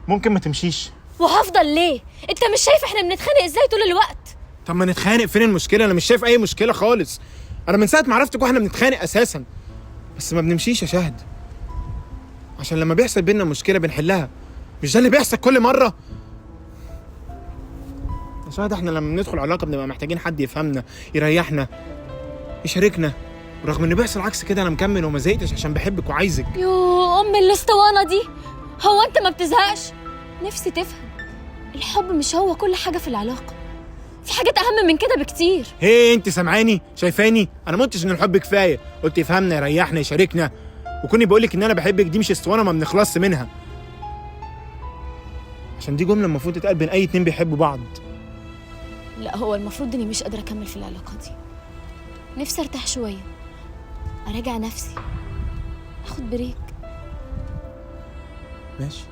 ممكن ما تمشيش. وهفضل ليه؟ انت مش شايف احنا بنتخانق ازاي طول الوقت؟ طب ما نتخانق، فين المشكله؟ انا مش شايف اي مشكله خالص. انا من ساعه ما عرفتك واحنا بنتخانق اساسا، بس ما بنمشيش يا شهد، عشان لما بيحصل بينا مشكله بنحلها. مش ده اللي بيحصل كل مره يا شهد؟ احنا لما بندخل علاقه بنبقى محتاجين حد يفهمنا، يريحنا، يشاركنا. ورغم ان بيحصل عكس كده انا مكمل وما زهقتش عشان بحبك وعايزك. يو ام الاسطوانه دي، هو انت ما بتزهقش؟ نفسي تفهم، الحب مش هو كل حاجه في العلاقه، في حاجات اهم من كده بكتير. هي انت سامعاني؟ شايفاني؟ انا ما قلتش ان الحب كفايه، قلت يفهمنا، يريحنا، يشاركنا. وكوني بقولك ان انا بحبك دي مش اسطوانه ما بنخلصش منها، عشان دي جمله المفروض تتقال بين اي اتنين بيحبوا بعض. لا، هو المفروض اني مش قادره اكمل في العلاقه دي. نفسي ارتاح شويه، اراجع نفسي، اخد بريك. ماشي.